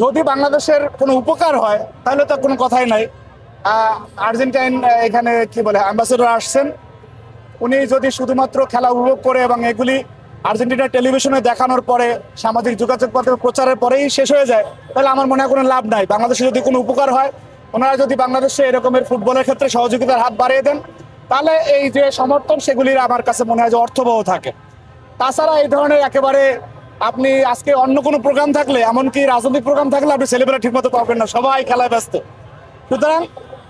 যদি বাংলাদেশের কোনো উপকার হয় তাহলে তো কোনো কথাই নাই। আর্জেন্টাইন এখানে কি বলে অ্যাম্বাসেডর আসছেন, উনি যদি শুধুমাত্র খেলা উপভোগ করে এবং এগুলি আর্জেন্টিনার টেলিভিশনে দেখানোর পরে সামাজিক যোগাযোগ মাধ্যমে প্রচারের পরেই শেষ হয়ে যায়, তাহলে আমার মনে হয় কোনো লাভ নাই। বাংলাদেশে যদি কোনো উপকার হয়, ওনারা যদি বাংলাদেশে এরকমের ফুটবলের ক্ষেত্রে সহযোগিতার হাত বাড়িয়ে দেন, তাহলে এই যে সমর্থন সেগুলির আমার কাছে মনে হয় যে অর্থবহ থাকে। তাছাড়া এই ধরনের একেবারে আপনি আজকে অন্য কোনো প্রোগ্রাম থাকলে, এমনকি রাজনৈতিক প্রোগ্রাম থাকলে আপনি সেলিব্রেট ঠিকমতো পাবেন না, সবাই খেলায় ব্যস্ত। সুতরাং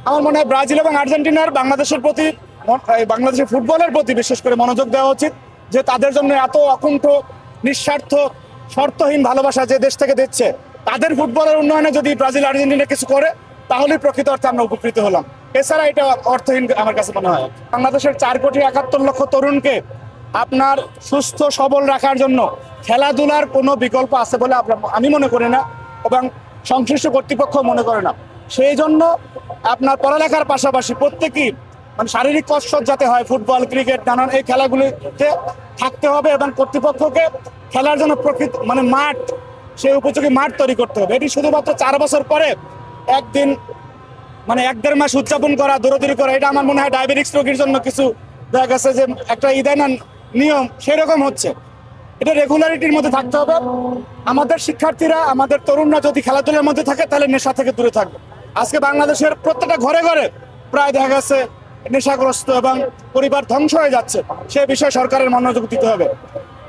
আমার মনে হয় ব্রাজিল এবং আর্জেন্টিনার বাংলাদেশের প্রতি, বাংলাদেশের ফুটবলের প্রতি বিশেষ করে মনোযোগ দেওয়া উচিত, যে তাদের জন্য এত অকুণ্ঠ নিঃস্বার্থ শর্তহীন ভালোবাসা যে দেশ থেকে দিচ্ছে, তাদের ফুটবলের উন্নয়নে যদি ব্রাজিল আর্জেন্টিনা কিছু করে তাহলে প্রকৃত অর্থে আমরা উপকৃত হলাম। এছাড়া এটা অর্থহীন আমার কাছে মনে হয়। বাংলাদেশের 4,71,00,000 তরুণকে আপনার সুস্থ সবল রাখার জন্য খেলাধুলার কোনো বিকল্প আছে বলে আমি মনে করি না, এবং সংশ্লিষ্ট কর্তৃপক্ষ মনে করে না। সেই জন্য আপনার পড়ালেখার পাশাপাশি প্রত্যেকেই মানে শারীরিক কসরত যাতে হয়, ফুটবল ক্রিকেট নানান এই খেলাগুলিতে থাকতে হবে, এবং কর্তৃপক্ষকে খেলার জন্য প্রকৃত মানে মাঠ, সেই উপযোগী মাঠ তৈরি করতে হবে। এটি শুধুমাত্র 4 বছর পরে একদিন মানে 1-1.5 মাস উদযাপন করা, দৌড়াদৌড়ি করা, এটা আমার মনে হয় ডায়াবেটিক্স রোগীর জন্য কিছু দেখা গেছে যে একটা ইদানান নিয়ম সেরকম হচ্ছে। এটা রেগুলারিটির মধ্যে থাকতে হবে। আমাদের শিক্ষার্থীরা, আমাদের তরুণরা যদি খেলাধুলার মধ্যে থাকে তাহলে নেশা থেকে দূরে থাকবে। আজকে বাংলাদেশের প্রত্যেকটা ঘরে ঘরে প্রায় দেখা গেছে নেশাগ্রস্ত এবং পরিবার ধ্বংস হয়ে যাচ্ছে। সে বিষয়ে সরকারের মনোযোগ দিতে হবে।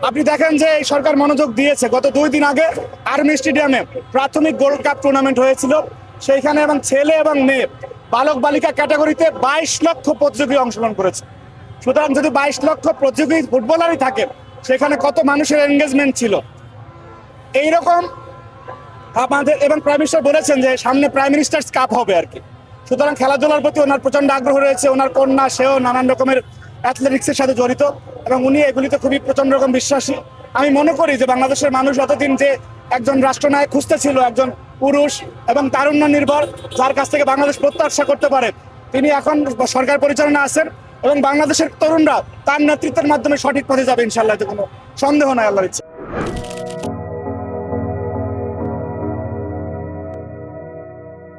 আপনি দেখেন যে এই সরকার মনোযোগ দিয়েছে, গত 2 দিন আগে আর্মি স্টেডিয়ামে প্রাথমিক গোল্ড কাপ টুর্নামেন্ট হয়েছিল, সেইখানে এবং ছেলে এবং মেয়ে বালক বালিকা ক্যাটাগরিতে 22 লক্ষ প্রতিযোগী অংশগ্রহণ করেছে। সুতরাং যদি 22 লক্ষ প্রতিযোগী ফুটবলারই থাকে, সেখানে কত মানুষের এনগেজমেন্ট ছিল। এইরকম আমাদের এবং প্রাইম মিনিস্টার বলেছেন যে সামনে প্রাইম মিনিস্টার্স কাপ হবে আর কি। সুতরাং খেলাধুলার প্রতি ওনার প্রচন্ড আগ্রহ রয়েছে। ওনার কন্যা, সেও নানান রকমের অ্যাথলেটিক্সের সাথে জড়িত এবং উনি এগুলিতে খুবই প্রচন্ড রকম বিশ্বাসী। আমি মনে করি যে বাংলাদেশের মানুষ এতদিন যে একজন রাষ্ট্রনায়ক খুঁজতেছিল, একজন পুরুষ এবং তারুণ্য নির্ভর, যার কাছ থেকে বাংলাদেশ প্রত্যাশা করতে পারে, তিনি এখন সরকার পরিচালনা আছেন, এবং বাংলাদেশের তরুণরা তার নেতৃত্বের মাধ্যমে সঠিক পথে যাবে ইনশাআল্লাহ, এতে কোনো সন্দেহ নাই আল্লাহর ইচ্ছা।